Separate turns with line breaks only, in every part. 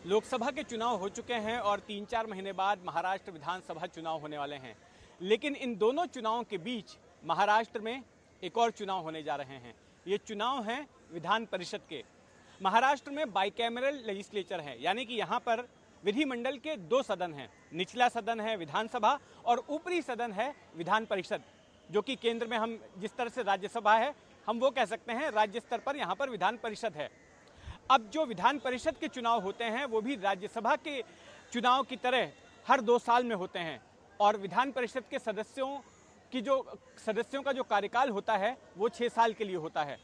लोकसभा के चुनाव हो चुके हैं और 3-4 महीने बाद महाराष्ट्र विधानसभा चुनाव होने वाले हैं। लेकिन इन दोनों चुनावों के बीच महाराष्ट्र में एक और चुनाव होने जा रहे हैं। ये चुनाव हैं विधान परिषद के। महाराष्ट्र में बाइकैमरल लेजिस्लेचर है, यानी कि यहाँ पर विधिमंडल के 2 सदन हैं। निचला सदन है विधानसभा और ऊपरी सदन है विधान परिषद, जो कि केंद्र में हम जिस तरह से राज्यसभा है हम वो कह सकते हैं, राज्य स्तर पर यहाँ पर विधान परिषद है। अब जो विधान परिषद के चुनाव होते हैं वो भी राज्यसभा के चुनाव की तरह हर 2 साल में होते हैं और विधान परिषद के सदस्यों का जो कार्यकाल होता है वो 6 साल के लिए होता है।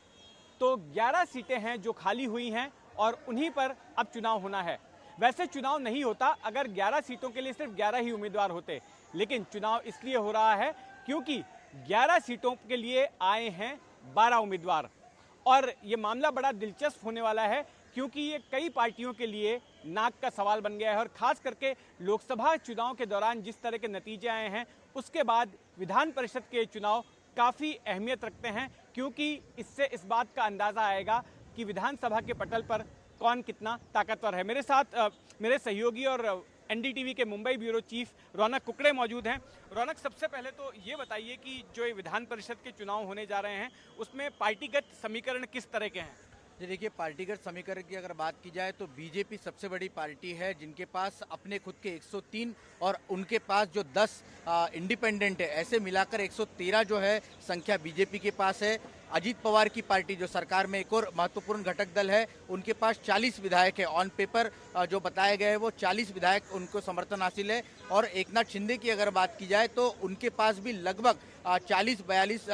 तो 11 सीटें हैं जो खाली हुई हैं और उन्हीं पर अब चुनाव होना है। वैसे चुनाव नहीं होता अगर 11 सीटों के लिए सिर्फ 11 ही उम्मीदवार होते, लेकिन चुनाव इसलिए हो रहा है क्योंकि 11 सीटों के लिए आए हैं 12 उम्मीदवार। और ये मामला बड़ा दिलचस्प होने वाला है क्योंकि ये कई पार्टियों के लिए नाक का सवाल बन गया है और खास करके लोकसभा चुनाव के दौरान जिस तरह के नतीजे आए हैं उसके बाद विधान परिषद के चुनाव काफ़ी अहमियत रखते हैं, क्योंकि इससे इस बात का अंदाज़ा आएगा कि विधानसभा के पटल पर कौन कितना ताकतवर है। मेरे साथ मेरे सहयोगी और एनडीटीवी के मुंबई ब्यूरो चीफ रौनक कुकड़े मौजूद हैं। रौनक, सबसे पहले तो ये बताइए कि जो ये विधान परिषद के चुनाव होने जा रहे हैं उसमें पार्टीगत समीकरण किस तरह के हैं?
जी देखिए, पार्टीगत समीकरण की अगर बात की जाए तो बीजेपी सबसे बड़ी पार्टी है जिनके पास अपने खुद के 103 और उनके पास जो 10 इंडिपेंडेंट है, ऐसे मिलाकर 113 जो है संख्या बीजेपी के पास है। अजीत पवार की पार्टी जो सरकार में एक और महत्वपूर्ण घटक दल है, उनके पास 40 विधायक है। ऑन पेपर जो बताया गया है वो 40 विधायक उनको समर्थन हासिल है। और एकनाथ शिंदे की अगर बात की जाए तो उनके पास भी लगभग 40-42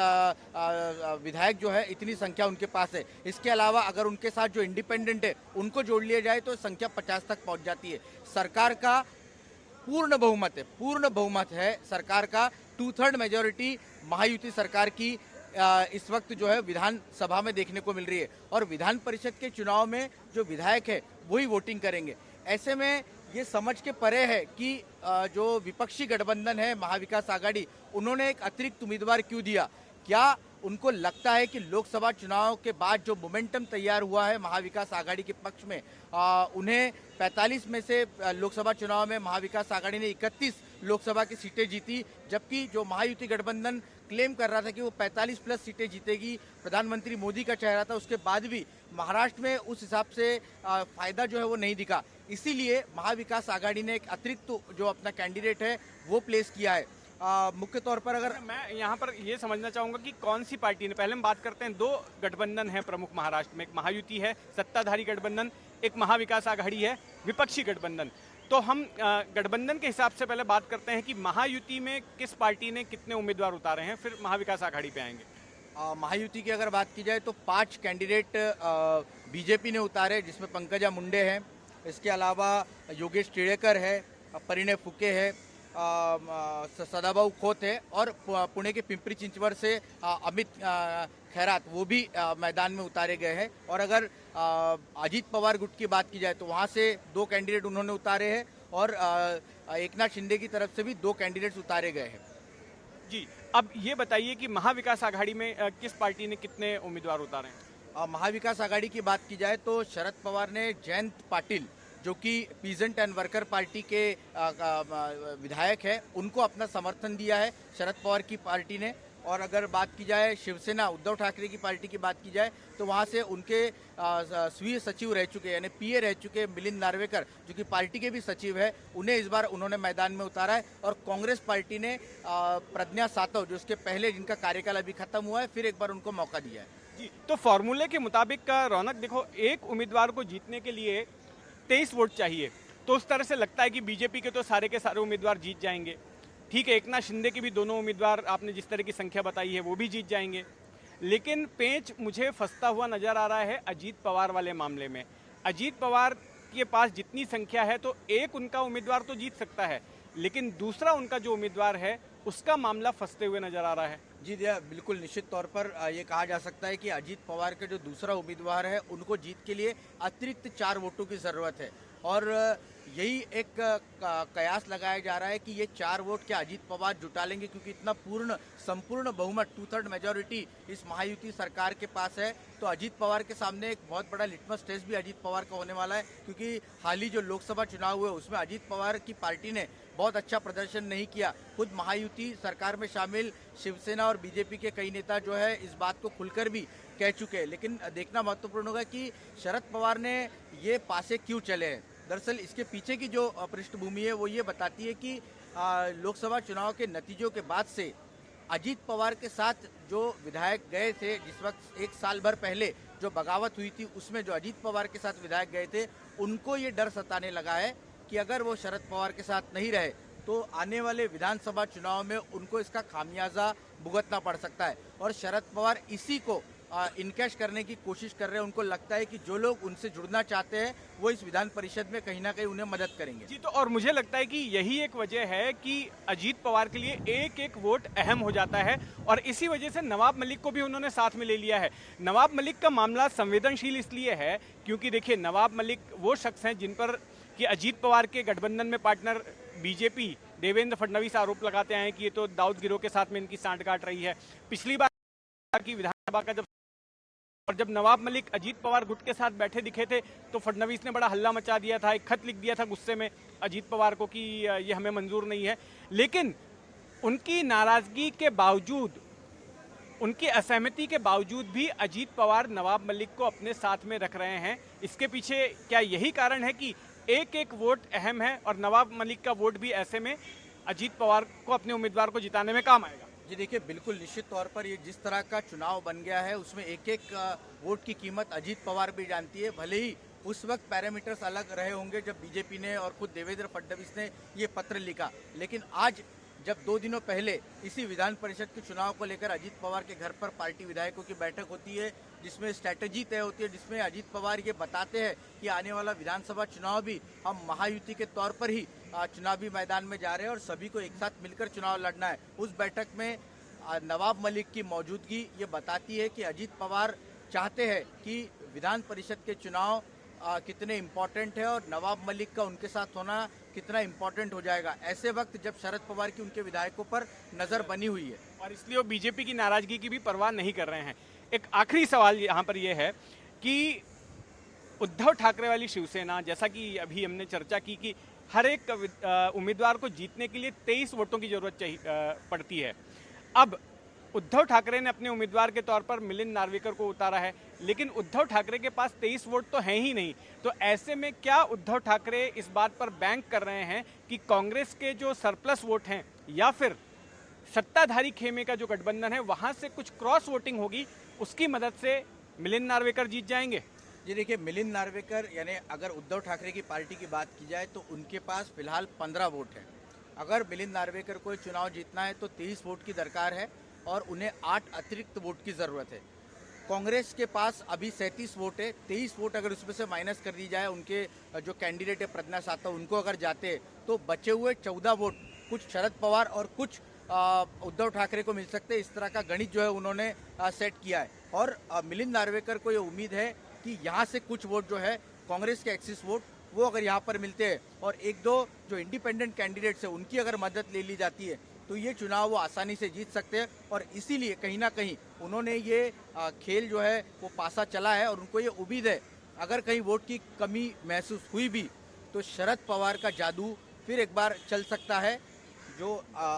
विधायक जो है, इतनी संख्या उनके पास है। इसके अलावा अगर उनके साथ जो इंडिपेंडेंट है उनको जोड़ लिया जाए तो संख्या 50 तक पहुंच जाती है। सरकार का पूर्ण बहुमत है सरकार का। 2/3 मेजोरिटी महायुति सरकार की इस वक्त जो है विधानसभा में देखने को मिल रही है और विधान परिषद के चुनाव में जो विधायक है वही वोटिंग करेंगे। ऐसे में ये समझ के परे है कि जो विपक्षी गठबंधन है महाविकास आघाड़ी, उन्होंने एक अतिरिक्त उम्मीदवार क्यों दिया। क्या उनको लगता है कि लोकसभा चुनाव के बाद जो मोमेंटम तैयार हुआ है महाविकास आघाड़ी के पक्ष में, उन्हें 45 में से लोकसभा चुनाव में महाविकास आघाड़ी ने 31 लोकसभा की सीटें जीती, जबकि जो महायुति गठबंधन क्लेम कर रहा था कि वो 45 प्लस सीटें जीतेगी, प्रधानमंत्री मोदी का चेहरा था, उसके बाद भी महाराष्ट्र में उस हिसाब से फायदा जो है वो नहीं दिखा। इसीलिए महाविकास आघाड़ी ने एक अतिरिक्त जो अपना कैंडिडेट है वो प्लेस किया है। मुख्य तौर पर अगर
मैं यहाँ पर ये समझना चाहूँगा कि कौन सी पार्टी ने, पहले हम बात करते हैं, 2 गठबंधन है प्रमुख महाराष्ट्र में। एक महायुति है सत्ताधारी गठबंधन, एक महाविकास आघाड़ी है विपक्षी गठबंधन। तो हम गठबंधन के हिसाब से पहले बात करते हैं कि महायुति में किस पार्टी ने कितने उम्मीदवार उतारे हैं, फिर महाविकास आघाड़ी पे आएंगे।
महायुति की अगर बात की जाए तो 5 कैंडिडेट बीजेपी ने उतारे, जिसमें पंकजा मुंडे हैं, इसके अलावा योगेश टिड़ेकर है, परिणय फुके है, सदाभाऊ खोत है और पुणे के पिंपरी चिंचवड से अमित खैरात, वो भी मैदान में उतारे गए हैं। और अगर अजीत पवार गुट की बात की जाए तो वहाँ से 2 कैंडिडेट उन्होंने उतारे हैं और एकनाथ शिंदे की तरफ से भी 2 कैंडिडेट्स उतारे गए हैं।
जी, अब ये बताइए कि महाविकास आघाड़ी में किस पार्टी ने कितने उम्मीदवार उतारे हैं?
महाविकास आघाड़ी की बात की जाए तो शरद पवार ने जयंत पाटिल, जो कि पीजेंट एंड वर्कर पार्टी के विधायक है, उनको अपना समर्थन दिया है शरद पवार की पार्टी ने। और अगर बात की जाए शिवसेना उद्धव ठाकरे की पार्टी की बात की जाए तो वहाँ से उनके स्वीय सचिव रह चुके, यानी पीए रह चुके मिलिंद नार्वेकर, जो कि पार्टी के भी सचिव है, उन्हें इस बार उन्होंने मैदान में उतारा है। और कांग्रेस पार्टी ने प्रज्ञा सातव, जो उसके पहले जिनका कार्यकाल अभी खत्म हुआ है, फिर एक बार उनको मौका दिया है।
जी, तो फॉर्मूले के मुताबिक रौनक, देखो, एक उम्मीदवार को जीतने के लिए 23 वोट चाहिए, तो उस तरह से लगता है कि बीजेपी के तो सारे के सारे उम्मीदवार जीत जाएंगे। ठीक है, एकनाथ शिंदे के भी दोनों उम्मीदवार आपने जिस तरह की संख्या बताई है वो भी जीत जाएंगे, लेकिन पेंच मुझे फंसता हुआ नजर आ रहा है अजीत पवार वाले मामले में। अजीत पवार के पास जितनी संख्या है तो एक उनका उम्मीदवार तो जीत सकता है, लेकिन दूसरा उनका जो उम्मीदवार है उसका मामला फंसते हुए नजर आ रहा है।
जी बिल्कुल, निश्चित तौर पर ये कहा जा सकता है कि अजीत पवार के जो दूसरा उम्मीदवार है उनको जीत के लिए अतिरिक्त 4 वोटों की ज़रूरत है। और यही एक कयास लगाया जा रहा है कि ये 4 वोट क्या अजीत पवार जुटा लेंगे, क्योंकि इतना संपूर्ण बहुमत 2/3 मेजोरिटी इस महायुति सरकार के पास है। तो अजीत पवार के सामने एक बहुत बड़ा लिटमस टेस्ट भी अजीत पवार का होने वाला है, क्योंकि हाल ही जो लोकसभा चुनाव हुए उसमें अजीत पवार की पार्टी ने बहुत अच्छा प्रदर्शन नहीं किया। खुद महायुति सरकार में शामिल शिवसेना और बीजेपी के कई नेता जो है इस बात को खुलकर भी कह चुके हैं। लेकिन देखना महत्वपूर्ण होगा कि शरद पवार ने ये पासे क्यों चले हैं। दरअसल इसके पीछे की जो पृष्ठभूमि है वो ये बताती है कि लोकसभा चुनाव के नतीजों के बाद से अजीत पवार के साथ जो विधायक गए थे, जिस वक्त 1 साल भर पहले जो बगावत हुई थी उसमें जो अजीत पवार के साथ विधायक गए थे, उनको ये डर सताने लगा है कि अगर वो शरद पवार के साथ नहीं रहे तो आने वाले विधानसभा चुनाव में उनको इसका खामियाजा भुगतना पड़ सकता है। और शरद पवार इसी को इनकैश करने की कोशिश कर रहे हैं। उनको लगता है कि जो लोग उनसे जुड़ना चाहते हैं वो इस विधान परिषद में कहीं ना कहीं उन्हें मदद करेंगे।
जी, तो और मुझे लगता है कि यही एक वजह है कि अजीत पवार के लिए एक एक वोट अहम हो जाता है और इसी वजह से नवाब मलिक को भी उन्होंने साथ में ले लिया है। नवाब मलिक का मामला संवेदनशील इसलिए है क्योंकि देखिए, नवाब मलिक वो शख्स हैं जिन पर कि अजीत पवार के गठबंधन में पार्टनर बीजेपी देवेंद्र फडणवीस आरोप लगाते हैं कि ये तो दाऊद गिरोह के साथ में इनकी सांठगांठ रही है। पिछली बार की विधानसभा का जब नवाब मलिक अजीत पवार गुट के साथ बैठे दिखे थे तो फडणवीस ने बड़ा हल्ला मचा दिया था, एक खत लिख दिया था गुस्से में अजीत पवार को कि ये हमें मंजूर नहीं है। लेकिन उनकी नाराजगी के बावजूद, उनकी असहमति के बावजूद भी अजीत पवार नवाब मलिक को अपने साथ में रख रहे हैं। इसके पीछे क्या यही कारण है कि एक एक वोट अहम है और नवाब मलिक का वोट भी ऐसे में अजीत पवार को अपने उम्मीदवार को जिताने में काम आएगा?
जी देखिए, बिल्कुल निश्चित तौर पर ये जिस तरह का चुनाव बन गया है उसमें एक एक वोट की कीमत अजीत पवार भी जानती है। भले ही उस वक्त पैरामीटर्स अलग रहे होंगे जब बीजेपी ने और खुद देवेंद्र फडणवीस ने ये पत्र लिखा, लेकिन आज जब 2 दिनों पहले इसी विधान परिषद के चुनाव को लेकर अजीत पवार के घर पर पार्टी विधायकों की बैठक होती है, जिसमें स्ट्रैटेजी तय होती है, जिसमें अजीत पवार ये बताते हैं कि आने वाला विधानसभा चुनाव भी हम महायुति के तौर पर ही चुनावी मैदान में जा रहे हैं और सभी को एक साथ मिलकर चुनाव लड़ना है। उस बैठक में नवाब मलिक की मौजूदगी ये बताती है कि अजीत पवार चाहते हैं कि विधान परिषद के चुनाव कितने इम्पोर्टेंट है और नवाब मलिक का उनके साथ होना कितना इम्पोर्टेंट हो जाएगा ऐसे वक्त जब शरद पवार की उनके विधायकों पर नजर बनी हुई है
और इसलिए वो बीजेपी की नाराजगी की भी परवाह नहीं कर रहे हैं। एक आखिरी सवाल यहाँ पर यह है कि उद्धव ठाकरे वाली शिवसेना, जैसा कि अभी हमने चर्चा की कि हर एक उम्मीदवार को जीतने के लिए 23 वोटों की जरूरत पड़ती है। अब उद्धव ठाकरे ने अपने उम्मीदवार के तौर पर मिलिंद नार्वेकर को उतारा है, लेकिन उद्धव ठाकरे के पास 23 वोट तो हैं ही नहीं। तो ऐसे में क्या उद्धव ठाकरे इस बात पर बैंक कर रहे हैं कि कांग्रेस के जो सरप्लस वोट हैं या फिर सत्ताधारी खेमे का जो गठबंधन है वहां से कुछ क्रॉस वोटिंग होगी, उसकी मदद से मिलिंद नार्वेकर जीत जाएंगे?
जी देखिए, मिलिंद नार्वेकर यानी अगर उद्धव ठाकरे की पार्टी की बात की जाए तो उनके पास फिलहाल 15 वोट हैं। अगर मिलिंद नार्वेकर को चुनाव जीतना है तो 23 वोट की दरकार है और उन्हें 8 अतिरिक्त वोट की ज़रूरत है। कांग्रेस के पास अभी 37 वोट है, 23 वोट अगर उसमें से माइनस कर दी जाए, उनके जो कैंडिडेट है प्रज्ञा सातव उनको अगर जाते हैं तो बचे हुए 14 वोट कुछ शरद पवार और कुछ उद्धव ठाकरे को मिल सकते हैं। इस तरह का गणित जो है उन्होंने सेट किया है और मिलिंद नार्वेकर को ये उम्मीद है कि यहाँ से कुछ वोट जो है कांग्रेस के एक्सिस वोट वो अगर यहाँ पर मिलते हैं और 1-2 जो इंडिपेंडेंट कैंडिडेट्स है उनकी अगर मदद ले ली जाती है तो ये चुनाव वो आसानी से जीत सकते हैं। और इसीलिए कहीं ना कहीं उन्होंने ये खेल जो है वो पासा चला है और उनको ये उम्मीद है अगर कहीं वोट की कमी महसूस हुई भी तो शरद पवार का जादू फिर एक बार चल सकता है। जो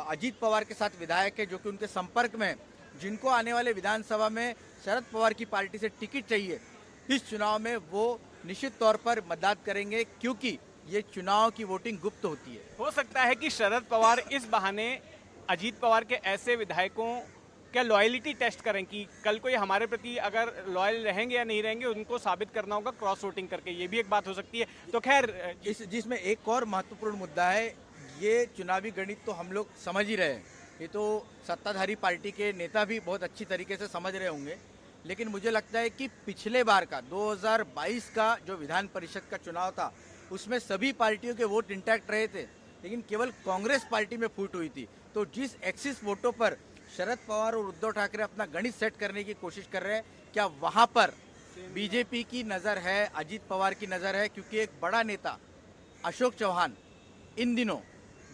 अजीत पवार के साथ विधायक है जो कि उनके संपर्क में, जिनको आने वाले विधानसभा में शरद पवार की पार्टी से टिकट चाहिए, इस चुनाव में वो निश्चित तौर पर मतदान करेंगे क्योंकि ये चुनाव की वोटिंग गुप्त होती है।
हो सकता है कि शरद पवार इस बहाने अजीत पवार के ऐसे विधायकों का लॉयलिटी टेस्ट करें कि कल को ये हमारे प्रति अगर लॉयल रहेंगे या नहीं रहेंगे, उनको साबित करना होगा क्रॉस वोटिंग करके। ये भी एक बात हो सकती है। तो खैर,
जिसमें एक और महत्वपूर्ण मुद्दा है, ये चुनावी गणित तो हम लोग समझ ही रहे हैं, ये तो सत्ताधारी पार्टी के नेता भी बहुत अच्छी तरीके से समझ रहे होंगे, लेकिन मुझे लगता है कि पिछले बार का 2022 का जो विधान परिषद का चुनाव था उसमें सभी पार्टियों के वोट इंटैक्ट रहे थे, लेकिन केवल कांग्रेस पार्टी में फूट हुई थी। तो जिस एक्सिस वोटों पर शरद पवार और उद्धव ठाकरे अपना गणित सेट करने की कोशिश कर रहे हैं, क्या वहां पर बीजेपी की नजर है, अजीत पवार की नजर है? क्योंकि एक बड़ा नेता अशोक चौहान इन दिनों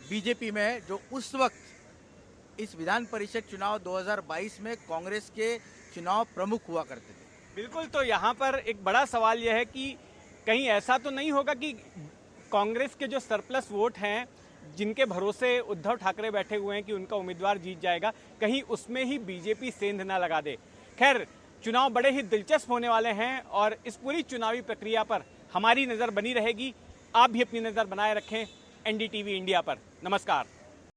बीजेपी में है, जो उस वक्त इस विधान परिषद चुनाव 2022 में कांग्रेस के चुनाव प्रमुख हुआ करते थे।
बिल्कुल, तो यहाँ पर एक बड़ा सवाल यह है कि कहीं ऐसा तो नहीं होगा कि कांग्रेस के जो सरप्लस वोट हैं, जिनके भरोसे उद्धव ठाकरे बैठे हुए हैं कि उनका उम्मीदवार जीत जाएगा, कहीं उसमें ही बीजेपी सेंध ना लगा दे। खैर, चुनाव बड़े ही दिलचस्प होने वाले हैं और इस पूरी चुनावी प्रक्रिया पर हमारी नज़र बनी रहेगी। आप भी अपनी नज़र बनाए रखें एनडीटीवी इंडिया पर। नमस्कार।